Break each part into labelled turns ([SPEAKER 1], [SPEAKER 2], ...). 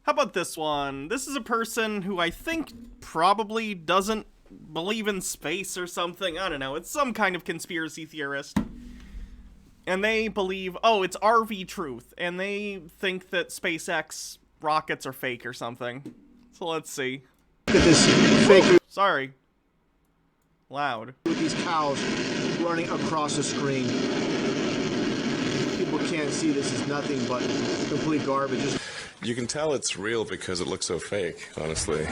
[SPEAKER 1] How about this one? This is a person who I think probably doesn't believe in space or something. I don't know. It's some kind of conspiracy theorist. And they believe, oh, it's RV truth. And they think that SpaceX rockets are fake or something. So let's see.
[SPEAKER 2] Look at this fake.
[SPEAKER 1] Sorry. Loud.
[SPEAKER 2] With these cows running across the screen. People can't see this is nothing but complete garbage.
[SPEAKER 3] You can tell it's real because it looks so fake, honestly.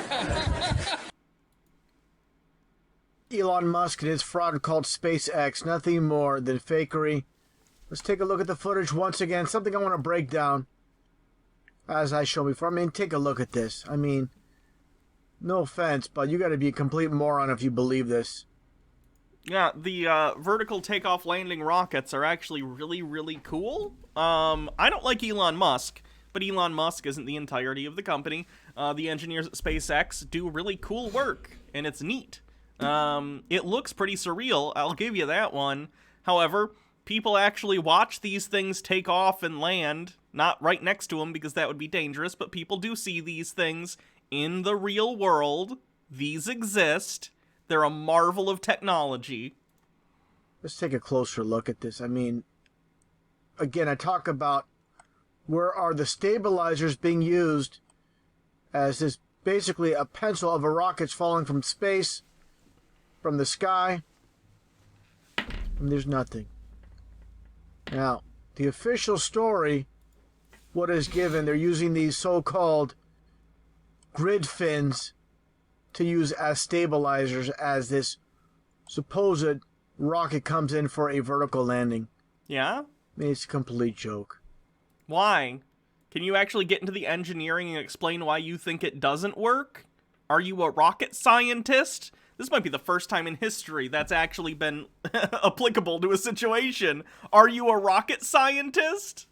[SPEAKER 2] Elon Musk and his fraud called SpaceX, nothing more than fakery. Let's take a look at the footage once again. Something I want to break down, as I showed before. I mean, take a look at this. I mean, no offense, but you got to be a complete moron if you believe this.
[SPEAKER 1] Yeah, the vertical takeoff landing rockets are actually really, really cool. I don't like Elon Musk, but Elon Musk isn't the entirety of the company. The engineers at SpaceX do really cool work, and it's neat. It looks pretty surreal, I'll give you that one. However, people actually watch these things take off and land, not right next to them because that would be dangerous, but people do see these things in the real world. These exist. They're a marvel of technology.
[SPEAKER 2] Let's take a closer look at this. I mean, again, I talk about where are the stabilizers being used as this basically a pencil of a rocket's falling from space, from the sky, and there's nothing. Now, the official story, what is given, they're using these so-called grid fins to use as stabilizers as this supposed rocket comes in for a vertical landing.
[SPEAKER 1] Yeah?
[SPEAKER 2] I mean, it's a complete joke.
[SPEAKER 1] Why? Can you actually get into the engineering and explain why you think it doesn't work? Are you a rocket scientist? This might be the first time in history that's actually been applicable to a situation. Are you a rocket scientist?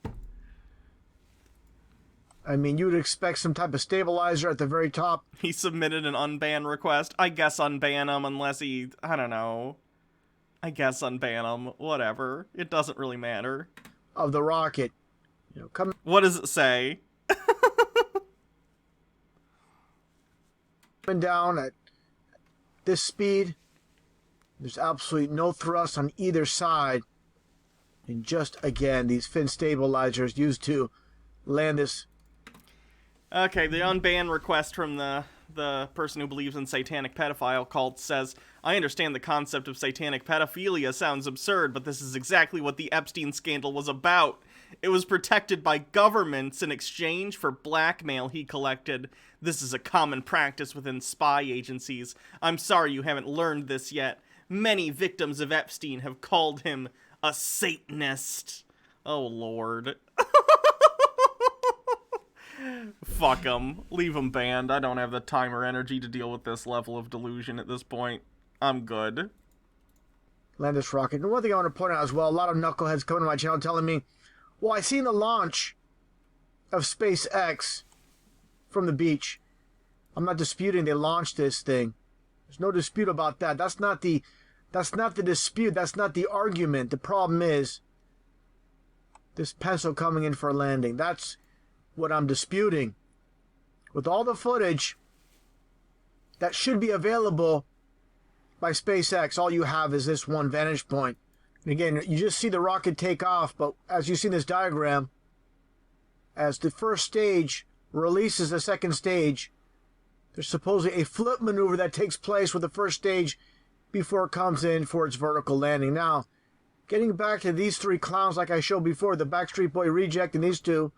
[SPEAKER 2] I mean, you would expect some type of stabilizer at the very top.
[SPEAKER 1] He submitted an unban request. I guess unban him unless he... I don't know. I guess unban him. Whatever. It doesn't really matter.
[SPEAKER 2] Of the rocket. You know, come...
[SPEAKER 1] What does it say?
[SPEAKER 2] Coming down at this speed. There's absolutely no thrust on either side. And just, again, these fin stabilizers used to land this.
[SPEAKER 1] Okay, the unban request from the person who believes in satanic pedophile cults says, I understand the concept of satanic pedophilia sounds absurd, but this is exactly what the Epstein scandal was about. It was protected by governments in exchange for blackmail he collected. This is a common practice within spy agencies. I'm sorry you haven't learned this yet. Many victims of Epstein have called him a Satanist. Oh, Lord. Fuck him. Leave him banned. I don't have the time or energy to deal with this level of delusion at this point. I'm good.
[SPEAKER 2] Land this rocket. And one thing I want to point out as well, a lot of knuckleheads coming to my channel telling me, well, I seen the launch of SpaceX from the beach. I'm not disputing they launched this thing. There's no dispute about that. That's not the dispute. That's not the argument. The problem is this pencil coming in for a landing. That's what I'm disputing. With all the footage that should be available by SpaceX, all you have is this one vantage point. And again, you just see the rocket take off, but as you see in this diagram, as the first stage releases the second stage, there's supposedly a flip maneuver that takes place with the first stage before it comes in for its vertical landing. Now, getting back to these three clowns like I showed before, the Backstreet Boy Reject and these two,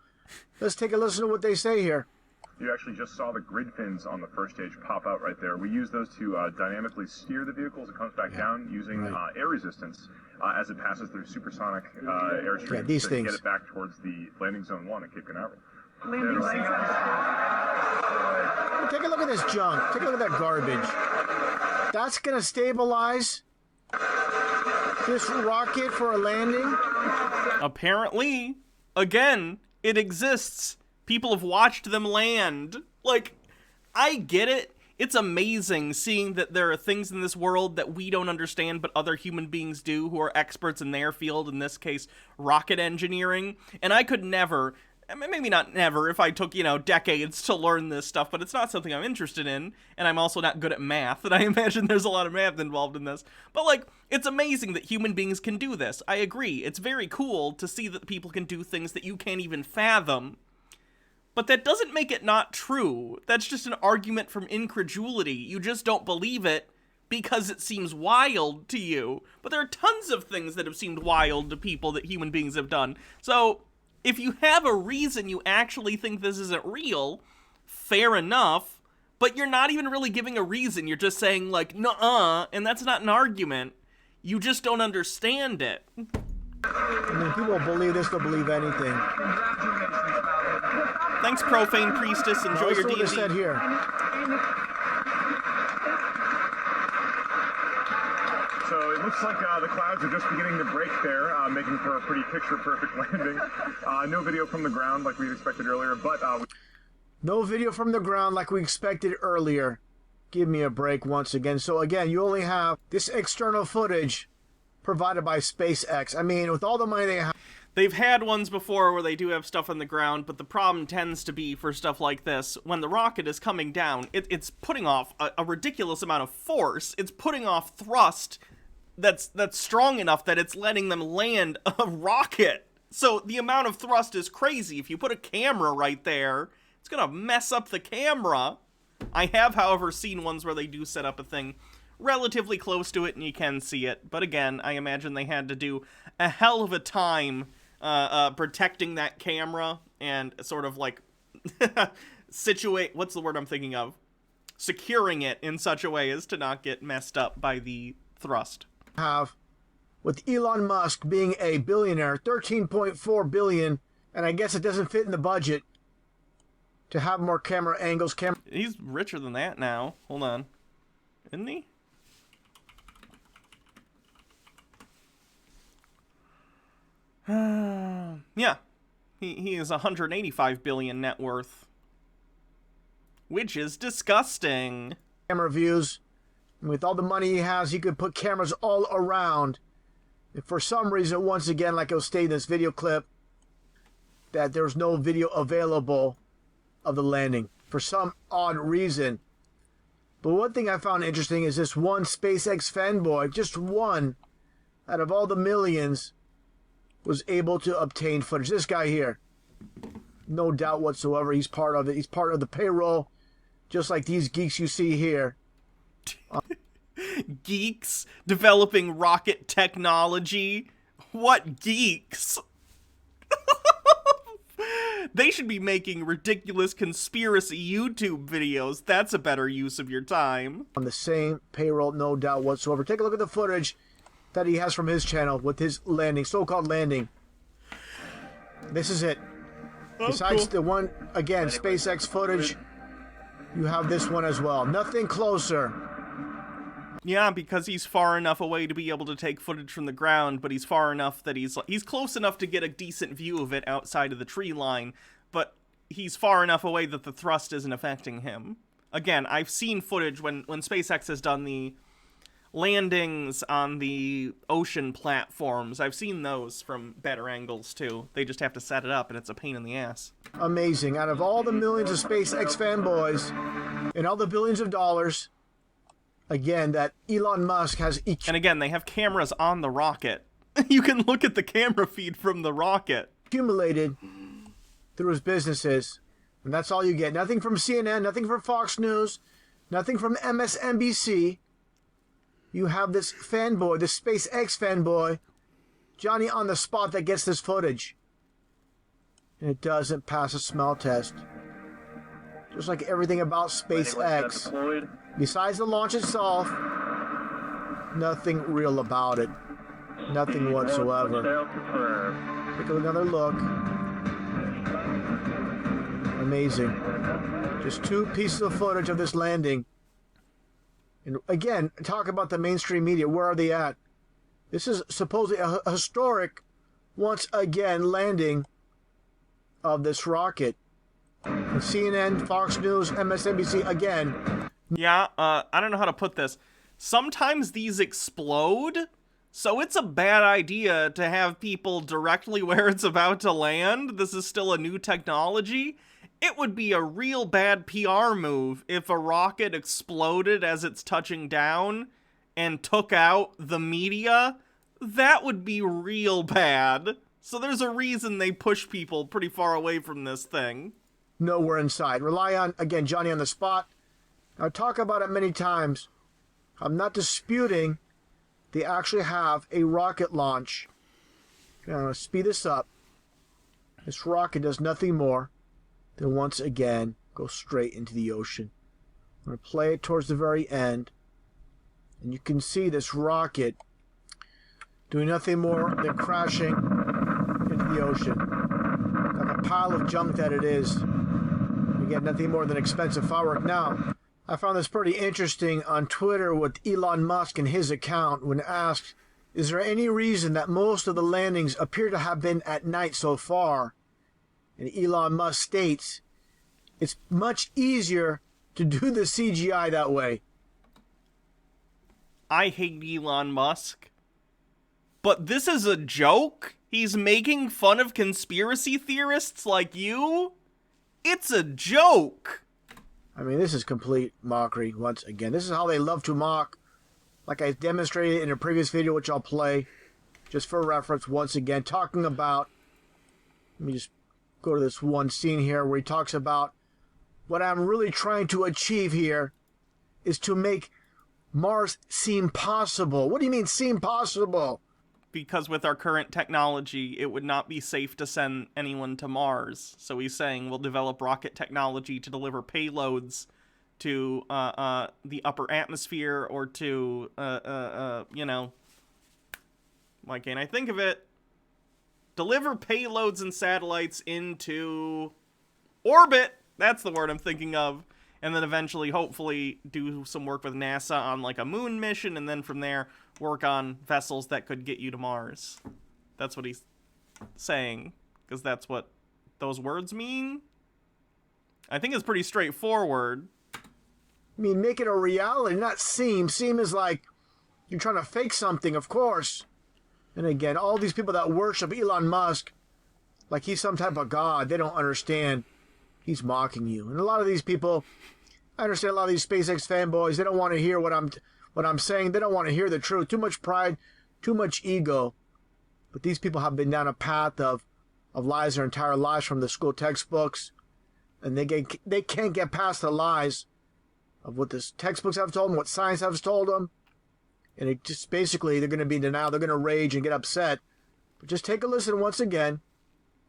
[SPEAKER 2] let's take a listen to what they say here.
[SPEAKER 4] You actually just saw the grid fins on the first stage pop out right there. We use those to dynamically steer the vehicle as it comes back down using air resistance as it passes through supersonic airstreams
[SPEAKER 2] these
[SPEAKER 4] to
[SPEAKER 2] things.
[SPEAKER 4] get it back towards the landing zone 1 at Cape Canaveral.
[SPEAKER 2] Take a look at this junk. Take a look at that garbage. That's going to stabilize this rocket for a landing?
[SPEAKER 1] Apparently, again, it exists. People have watched them land. Like, I get it. It's amazing seeing that there are things in this world that we don't understand but other human beings do who are experts in their field, in this case, rocket engineering. And I could never, maybe not never if I took, decades to learn this stuff, but it's not something I'm interested in, and I'm also not good at math, and I imagine there's a lot of math involved in this. But, like, it's amazing that human beings can do this. I agree. It's very cool to see that people can do things that you can't even fathom. But that doesn't make it not true. That's just an argument from incredulity. You just don't believe it because it seems wild to you. But there are tons of things that have seemed wild to people that human beings have done. So if you have a reason you actually think this isn't real, fair enough, but you're not even really giving a reason. You're just saying, like, nuh-uh, and that's not an argument. You just don't understand it.
[SPEAKER 2] I mean, people believe this, they'll believe anything.
[SPEAKER 1] Thanks, Profane Priestess. Enjoy your D&D.
[SPEAKER 2] Said here.
[SPEAKER 4] So it looks like the clouds are just beginning to break there, making for a pretty picture-perfect landing. No video from the ground like we expected earlier, but...
[SPEAKER 2] No video from the ground like we expected earlier. Give me a break once again. So again, you only have this external footage provided by SpaceX. I mean, with all the money they have...
[SPEAKER 1] They've had ones before where they do have stuff on the ground, but the problem tends to be for stuff like this, when the rocket is coming down, it's putting off a ridiculous amount of force. It's putting off thrust that's strong enough that it's letting them land a rocket. So the amount of thrust is crazy. If you put a camera right there, it's gonna mess up the camera. I have, however, seen ones where they do set up a thing relatively close to it and you can see it. But again, I imagine they had to do a hell of a time protecting that camera and sort of like what's the word I'm thinking of? Securing it in such a way as to not get messed up by the thrust.
[SPEAKER 2] With Elon Musk being a billionaire, 13.4 billion, and I guess it doesn't fit in the budget to have more camera angles.
[SPEAKER 1] He's richer than that now. Hold on. Isn't he? Yeah. He is 185 billion net worth. Which is disgusting.
[SPEAKER 2] Camera views. And with all the money he has, he could put cameras all around. If for some reason, once again, like I was stating in this video clip, that there's no video available of the landing. For some odd reason. But one thing I found interesting is this one SpaceX fanboy, just one out of all the millions, was able to obtain footage. This guy here, no doubt whatsoever, he's part of it. He's part of the payroll, just like these geeks you see here.
[SPEAKER 1] Geeks developing rocket technology? What geeks? They should be making ridiculous conspiracy YouTube videos. That's a better use of your time.
[SPEAKER 2] On the same payroll, no doubt whatsoever. Take a look at the footage that he has from his channel with his landing, so-called landing. This is it.
[SPEAKER 1] Oh,
[SPEAKER 2] Besides
[SPEAKER 1] cool.
[SPEAKER 2] the one, again, SpaceX footage, you have this one as well. Nothing closer.
[SPEAKER 1] Yeah, because he's far enough away to be able to take footage from the ground, but he's far enough that he's close enough to get a decent view of it outside of the tree line, but he's far enough away that the thrust isn't affecting him. Again, I've seen footage when SpaceX has done the landings on the ocean platforms. I've seen those from better angles, too. They just have to set it up, and it's a pain in the ass.
[SPEAKER 2] Amazing. Out of all the millions of SpaceX fanboys and all the billions of dollars, again, that Elon Musk has...
[SPEAKER 1] And again, they have cameras on the rocket. You can look at the camera feed from the rocket.
[SPEAKER 2] Accumulated through his businesses. And that's all you get. Nothing from CNN, nothing from Fox News, nothing from MSNBC. You have this fanboy, this SpaceX fanboy, Johnny on the spot, that gets this footage. And it doesn't pass a smell test. Just like everything about SpaceX. Besides the launch itself, nothing real about it. Nothing whatsoever. Take another look. Amazing. Just 2 pieces of footage of this landing. And again, talk about the mainstream media. Where are they at? This is supposedly a historic, once again, landing of this rocket. And CNN, Fox News, MSNBC, again.
[SPEAKER 1] Yeah, I don't know how to put this. Sometimes these explode, So it's a bad idea to have people directly where it's about to land. This is still a new technology. It would be a real bad PR move if a rocket exploded as it's touching down and took out the media. That would be real bad. So there's a reason they push people pretty far away from this thing.
[SPEAKER 2] Nowhere inside. Rely on, again, Johnny on the spot. I talk about it many times. I'm not disputing they actually have a rocket launch. Okay, I'm going to speed this up. This rocket does nothing more than once again go straight into the ocean. I'm going to play it towards the very end. And you can see this rocket doing nothing more than crashing into the ocean. Like a pile of junk that it is. Again, nothing more than expensive firework. Now, I found this pretty interesting on Twitter with Elon Musk and his account when asked, is there any reason that most of the landings appear to have been at night so far? And Elon Musk states, it's much easier to do the CGI that way.
[SPEAKER 1] I hate Elon Musk. But this is a joke? He's making fun of conspiracy theorists like you? It's a joke!
[SPEAKER 2] I mean, this is complete mockery once again. This is how they love to mock. Like I demonstrated in a previous video, which I'll play just for reference once again, talking about, let me just go to this one scene here where he talks about what I'm really trying to achieve here is to make Mars seem possible. What do you mean seem possible?
[SPEAKER 1] Because with our current technology, it would not be safe to send anyone to Mars. So he's saying we'll develop rocket technology to deliver payloads to the upper atmosphere or to, you know, why can't I think of it? Deliver payloads and satellites into orbit. That's the word I'm thinking of. And then eventually, hopefully, do some work with NASA on like a moon mission. And then from there, work on vessels that could get you to Mars. That's what he's saying. Because that's what those words mean. I think it's pretty straightforward.
[SPEAKER 2] I mean, make it a reality, not seem. Seem is like you're trying to fake something, of course. And again, all these people that worship Elon Musk like he's some type of god, they don't understand. He's mocking you. And a lot of these people, I understand a lot of these SpaceX fanboys, they don't want to hear what I'm saying. They don't want to hear the truth. Too much pride, too much ego. But these people have been down a path of lies their entire lives from the school textbooks. And they can't get past the lies of what the textbooks have told them, what science has told them. And it just basically, they're going to be in denial. They're going to rage and get upset. But just take a listen once again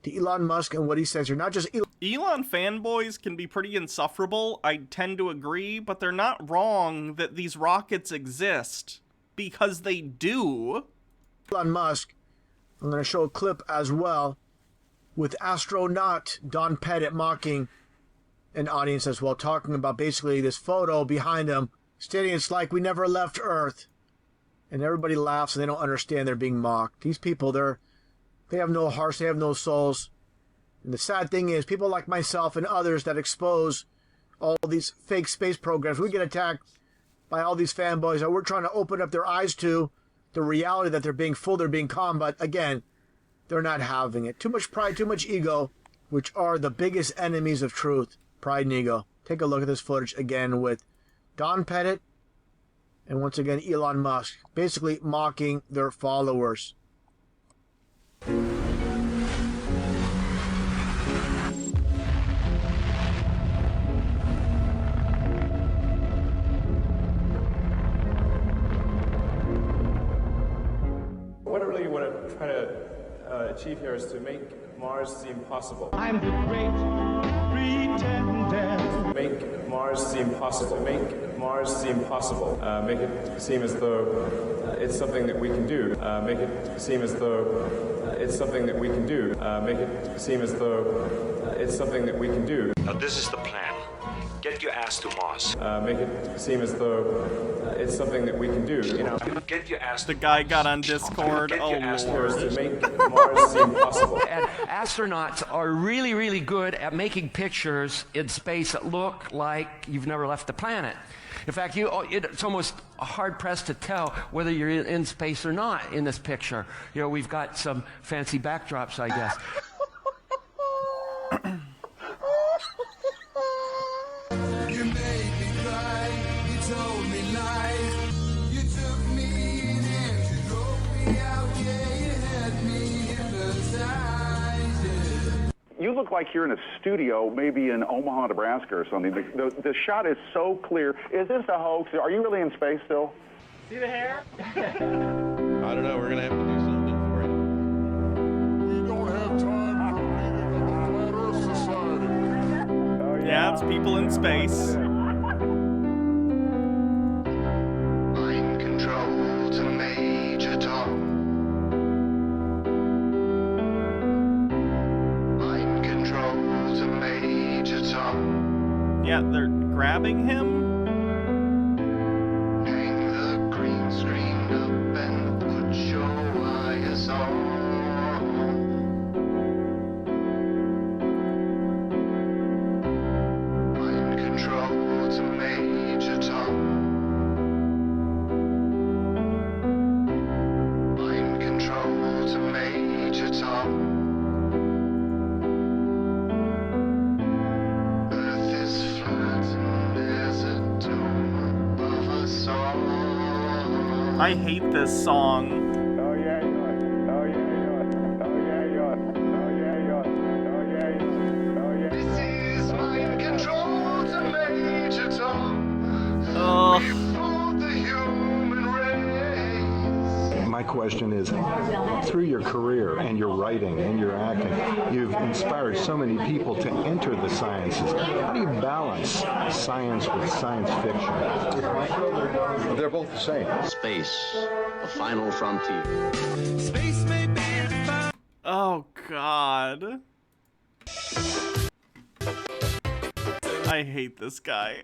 [SPEAKER 2] to Elon Musk and what he says here. Not just
[SPEAKER 1] Elon fanboys can be pretty insufferable. I tend to agree, but they're not wrong that these rockets exist. Because they do.
[SPEAKER 2] Elon Musk. I'm going to show a clip as well with astronaut Don Pettit mocking an audience as well, talking about basically this photo behind him, stating it's like we never left Earth. And everybody laughs and they don't understand they're being mocked. These people, they have no hearts, they have no souls. And the sad thing is, people like myself and others that expose all these fake space programs, we get attacked by all these fanboys that we're trying to open up their eyes to the reality that they're being fooled, they're being conned, but again, they're not having it. Too much pride, too much ego, which are the biggest enemies of truth, pride and ego. Take a look at this footage again with Don Pettit and once again Elon Musk, basically mocking their followers.
[SPEAKER 5] What I really want to try to achieve here is to make Mars seem possible.
[SPEAKER 6] I'm the great pretender.
[SPEAKER 5] Make Mars seem possible. Make Mars seem possible. Make it seem as though it's something that we can do. Make it seem as though it's something that we can do. Make it seem as though it's something that we can do.
[SPEAKER 7] Now this is the plan.
[SPEAKER 6] Get your ass to Mars.
[SPEAKER 5] Make it seem as though it's something that we can do. You know,
[SPEAKER 6] Get your ass to
[SPEAKER 1] The guy got on Discord.
[SPEAKER 6] Get
[SPEAKER 1] Oh
[SPEAKER 6] your ass to
[SPEAKER 1] lord.
[SPEAKER 5] to make Mars seem possible.
[SPEAKER 7] And astronauts are really, really good at making pictures in space that look like you've never left the planet. In fact, it's almost hard-pressed to tell whether you're in space or not in this picture. You know, we've got some fancy backdrops, I guess.
[SPEAKER 8] You made me cry, you told me lies, you took me in and you drove me out, yeah, you had me hypnotized, yeah.
[SPEAKER 9] You look like you're in a studio, maybe in Omaha, Nebraska or something. The shot is so clear. Is this a hoax? Are you really in space still?
[SPEAKER 10] See the hair?
[SPEAKER 3] I don't know. We're gonna have to do something for it.
[SPEAKER 8] We don't have time for reading of the Flat Earth Society.
[SPEAKER 1] Yeah, it's people in space.
[SPEAKER 8] Mind control to Major Tom. Mind control to Major Tom.
[SPEAKER 1] Yeah, they're grabbing him.
[SPEAKER 8] Hang the green screen up and put your wires on. Mind control to Major Tom. Mind control to Major Tom. Earth is flat and there's a dome above us all.
[SPEAKER 1] I hate this song.
[SPEAKER 9] Oh, yeah, you are. Oh, yeah, you are. Oh, yeah, you are. Oh, yeah, you are. Oh, yeah, you are. Oh, yeah.
[SPEAKER 8] This is mind control to Major Tom.
[SPEAKER 1] Ugh.
[SPEAKER 8] For the human race.
[SPEAKER 11] My question is, through your career and your writing and your acting, you've inspired so many people to enter the sciences. How do you balance science with science fiction?
[SPEAKER 3] They're both the same.
[SPEAKER 12] Space, the final frontier.
[SPEAKER 8] Space may be the
[SPEAKER 1] Oh god. I hate this guy.